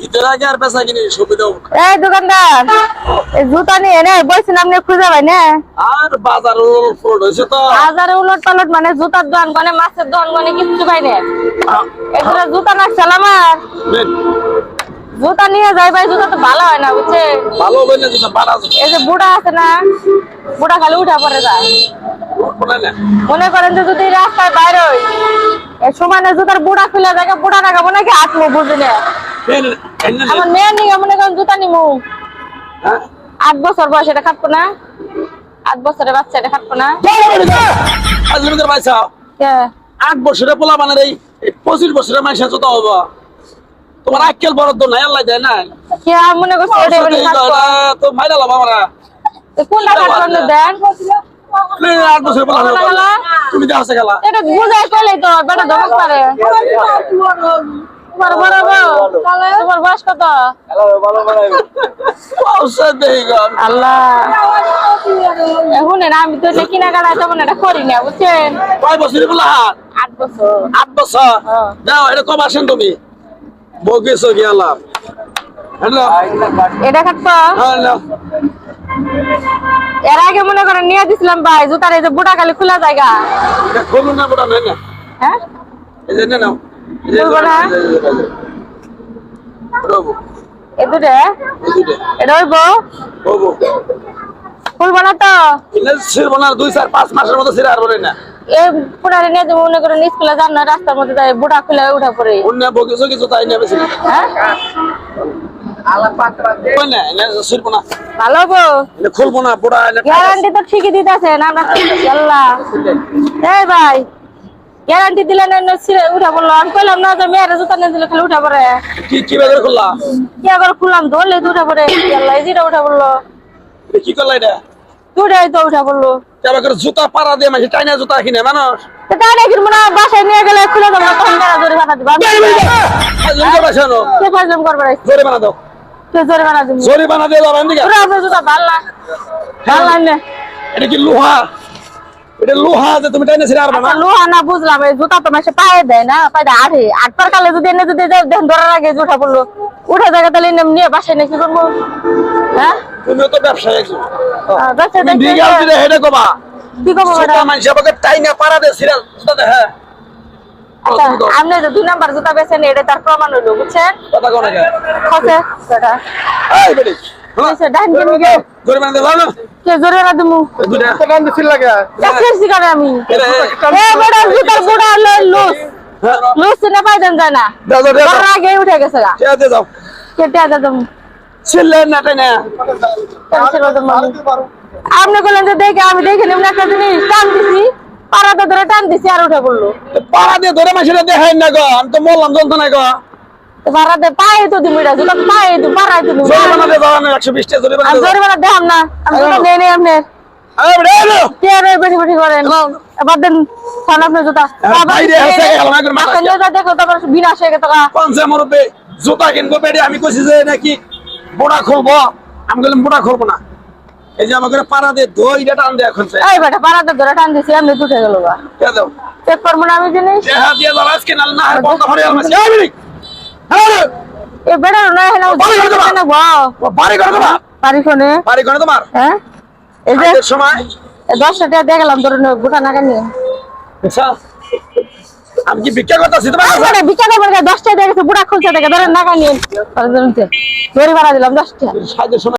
ঈদের আগে আর পেশা কিনি সুবিধা হোক। এই দোকানদার এই জুতা নিয়ে এনে বইছেন আপনি খুঁজে পাই না আর বাজার উলট হয়েছে তো। বাজারে উলট পালট মানে জুতার দোকান মানে মাছের দোকান মানে কিচ্ছু পাই না এগুলো জুতা না আমার নেন, জুতা নিয়ে যাই ভাই জুতা তো ভালো হয় না বুঝছে ভালো হবে না যেটা বাড়া আছে। এই যে বুড়া আছে না বুড়া খালি উঠা পড়ে যায় শোনে না। মনে করেন যে যদি রাস্তায় বাইরে হই এই সমানে জুতার বুড়া খুলে থাকে বুড়া না খাবো নাকি হাত মুখ বুঝি না নেন, নেন, নেন। আমার মেয়ের নিয়ে মনে করেন জুতা নিমু হ্যাঁ? 8 বছর বয়স এটা খাটবো না 8 বছরের বাচ্চা এটা খাটবো না আজ লোকের পয়সা কে 8 বছরের পোলা বানার এই 25 বছরের মাইসা যত হবো তোমার আক্কেল বরাদ্দ নাই আল্লাহ দেয় না। কে মনে করছে এটা এবারে খাটবো তো মাইরা লাভ আমরা। কোনটা খাটবো দেন 8 বছরের পোলা হলো। তুমি যা আছে গেলা। এটা বুঝাই কইলেই তো বেটা ধমক পারে তোমার বড় বউ তোমার বয়স কত পয়সা দেই গো। আল্লাহ এখন না আমি তো এটা কিনা কাটা তেমন এটা করি না বুঝছেন কয় বছরের পোলা? 8 বছর 8 বছর। হ্যাঁ। দাও এটা কবে আসেন তুমি? বগেছো গেলা। হ্যালো। এটা খাটবো হ্যালো। এর আগে মনে করেন নিয়ে দিছিলাম ভাই জুতার এই যে বুটা খালি খোলা জায়গা এটা খুলুন না বড় না। হ্যাঁ এই যে নাও। খুলবো না? রবো। এ দুটো এই দুটো। এটা হইবো রবো। খুলবো না তো ইলে ছিড়বো না 2-4-5 মাসের মতো ছিড়ে আর বলে না। এই পুরারে নিয়ে যাবো মনে করেন স্কুলে যান না রাস্তার মধ্যে যাই বুটা খুলে উঠা পড়ে অন্য বগেছো কিছু তাই নেবে ছিল। হ্যাঁ কই না এনে ছিড়বো না। ভালো হবো এনে খুলবো না বড় এনে গ্যারান্টি তো ঠিকই দিতেছেন আমরা আল্লাহ এই ভাই গ্যারান্টি দিলেন না ছিঁড়ে উঠা পড়লো আমি কইলাম না যে মেয়ের জুতা নিয়ে দিলে খালি উঠা পড়ে কি বাজার খুললা? কি আবার খুললাম ধরলে তো উঠা পড়ে আল্লাহ এই যেটা উঠা পড়লো এটা কি করলা এটা? দুটাই তো উঠা পড়লো কেবা করে জুতা পাড়া দিয়ে মাঝে টাইনা জুতা কিনে মানুষ। তো তাই নাকি মনে হয় বাসায় নিয়ে গেলে খুলে দেবো তখন তারা জোরে বানা দিবা জোরে বাসানো। কে ফাজলাম করবে জোরে বানা দাও। কে জোরে বানা দিবি জোরে বানা দিয়ে দাও এদিকে। পুরো আপনার জুতা ভাল্লা ভাল্লা নে এটা কি লোহা? এটা লোহা যে তুমি টাইনা ছিড়ে আর বানা। লোহা না বুঝলাম এই জুতা তো মাসে পায়ে দেয় না পায়ে আঠে আটবার কালে যদি এনে যদি দেখেন ধরার আগে উঠা পড়লো উঠে জায়গা তাহলে নিয়ে বাসায় নিয়ে কি করবো হ্যাঁ তুমিও তো ব্যবসায়ী একজন। বাচ্চা তুমি বিগাল দিলে হেডে কবা। কি করবো জুতা মানুষ আমাকে টাইনা পাড়া দিয়ে ছিড়ে জুতা দে হ্যাঁ। আপনি যে 2 নাম্বার জুতা বেছেন এটা তার প্রমাণ হইলো বুঝছেন কথা কোন আগে? খসে সেটা এই বেটি। খসে ডান কেমনি গে জোরে বানা দাও না। কে জোরে না দিমু দুইটা। টান দিছিল লাগে কাছে করে আমি এ এ বড় জুতার বুড়া লুস লুস না পাই দেন যায় না দাও দাও দাও। ধরার আগে উঠে গেছে গা কে দে দাও। কেটে আদা দম ছিড়লে না টাইনা। আপনি বললেন যে দেখে আমি দেখে নিম একটা জিনিস টান দিছি পাড়াতে ধরে টান দিছি আর উঠে পড়লো পাড়া দিয়ে ধরে মাসিরা দেখাই না গো। আমি তো বললাম যন্ত্রণা গো। পাড়াতে পায়ে তো দিবি এটা জুতা পায়ে তো পাড়ায় তো দিবি জোরে বানা দিয়ে দাও না 120 টা জোরে বানা আমি দাও। জোরে বেলা দেখাম না আমি জুতা নেই নেই আপনার এই বেটি এলো। কে রে বেশি বেশি করেন এবার দেন খান আপনার জুতা বাইরে আছে আমার মাথা। আপনি নিয়ে যা দেখো তারপর বিনাশ হয়ে গেছে পঞ্চে মুরব্বি জুতা কিনবো বেডি আমি কইছি যে নাকি বোড়া খুলবো। আমি বললাম বোড়া খুলবো না। এই যে আমাকে পাড়া দিয়ে দইটা টান দিয়ে এখন এই বেটা পাড়াতে ধরে টান দিছি আপনি উঠে গেল গা কে দাও। চেক করবো না আমি জিনিস চেহারা দিয়ে দাও আজকে নাল না আর বন্ধ করে আলমাস। এই বেটি। হ্যাঁ এ বেটা নয় হেনা বাড়ি ঘরে তোমার? না গো বাড়ি করে তোমার? বাড়ি কোনে বাড়ি করে তোমার? হ্যাঁ এই যে ঈদের সময় 10 টাকা দিয়ে গেলাম ধরে গোটা নাকা নিয়ে আচ্ছা আমি কি ভিক্ষা করতেছি তোমার কাছে? আরে বিচার করবে 10 টাকা দিয়ে গেছে বুড়া খুলছে থেকে ধরে নাকা নিয়ে ধরে ভাড়া দিলাম 10 টাকা সাহায্যের সময়